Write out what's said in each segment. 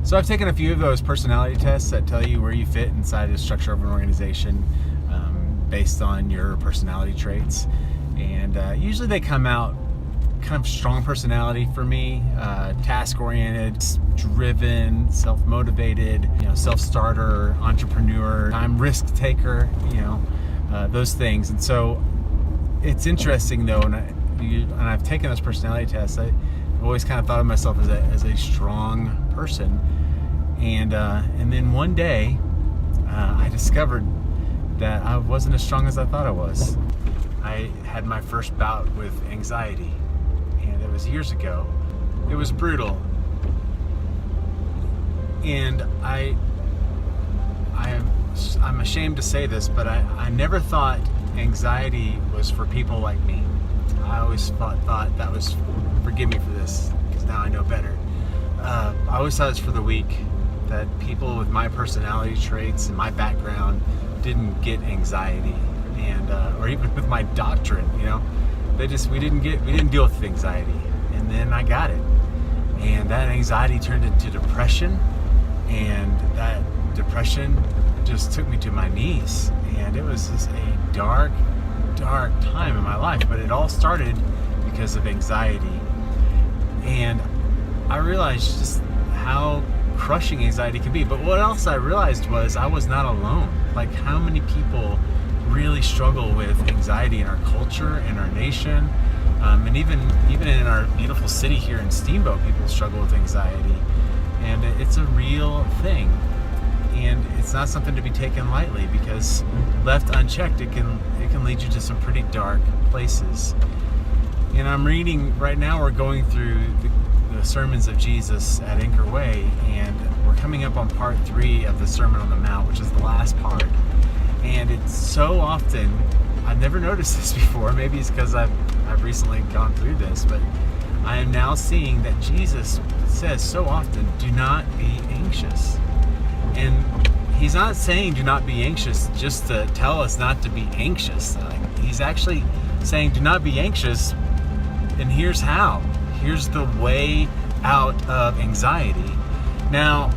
So I've taken a few of those personality tests that tell you where you fit inside the structure of an organization based on your personality traits. And usually they come out kind of strong personality for me, task-oriented, driven, self-motivated, self-starter, entrepreneur, I'm risk taker, those things. And so it's interesting though, and I've taken those personality tests. I've always kind of thought of myself as a strong person, and then one day I discovered that I wasn't as strong as I thought I was. I had my first bout with anxiety, and it was years ago. It was brutal, and I'm ashamed to say this, but I never thought anxiety was for people like me. I always thought that was, forgive me for this, because now I know better. I always thought it was for the weak, that people with my personality traits and my background didn't get anxiety, and or even with my doctrine, we didn't deal with anxiety, and then I got it, and that anxiety turned into depression, and that depression just took me to my knees, and it was just a dark time in my life. But it all started because of anxiety, and I realized just how crushing anxiety can be. But what else I realized was I was not alone. Like, how many people really struggle with anxiety in our culture, in our nation, and even in our beautiful city here in Steamboat, people struggle with anxiety, and it's a real thing. And it's not something to be taken lightly, because left unchecked, it can lead you to some pretty dark places. And I'm reading right now, we're going through the sermons of Jesus at Anchor Way, and we're coming up on part 3 of the Sermon on the Mount, which is the last part. And it's so often, I've never noticed this before, maybe it's because I've recently gone through this, but I am now seeing that Jesus says so often, do not be anxious. And he's not saying do not be anxious just to tell us not to be anxious. He's actually saying do not be anxious, and here's how. Here's the way out of anxiety. Now,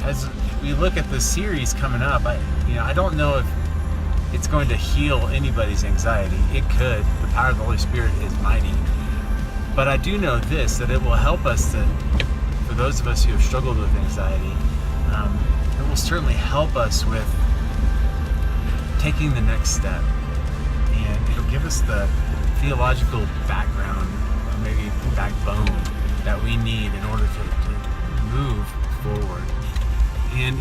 as we look at this series coming up, I don't know if it's going to heal anybody's anxiety. It could. The power of the Holy Spirit is mighty. But I do know this, that it will help us for those of us who have struggled with anxiety, it will certainly help us with taking the next step. And it'll give us the theological background, or maybe backbone, that we need in order to move forward. And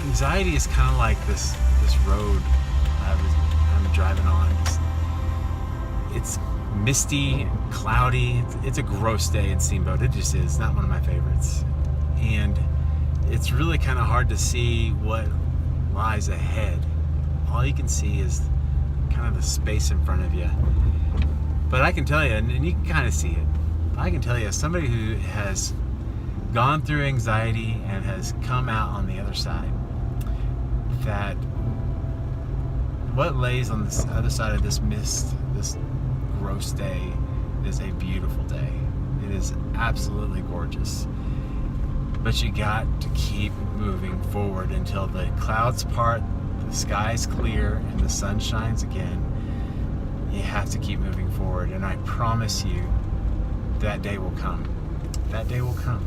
anxiety is kind of like this road I'm driving on. It's misty, cloudy. It's a gross day in Steamboat. It just is. It's not one of my favorites. And it's really kind of hard to see what lies ahead. All you can see is kind of the space in front of you. But I can tell you, and you can kind of see it, I can tell you, as somebody who has gone through anxiety and has come out on the other side, that what lays on the other side of this mist, this gross day, is a beautiful day. It is absolutely gorgeous. But you got to keep moving forward until the clouds part, the sky's clear, and the sun shines again. You have to keep moving forward, and I promise you that day will come. That day will come.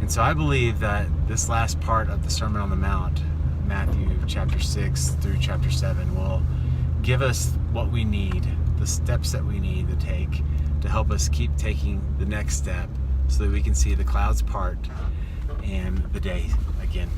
And so I believe that this last part of the Sermon on the Mount, Matthew chapter 6 through chapter 7, will give us what we need, the steps that we need to take to help us keep taking the next step, so that we can see the clouds part and the day again.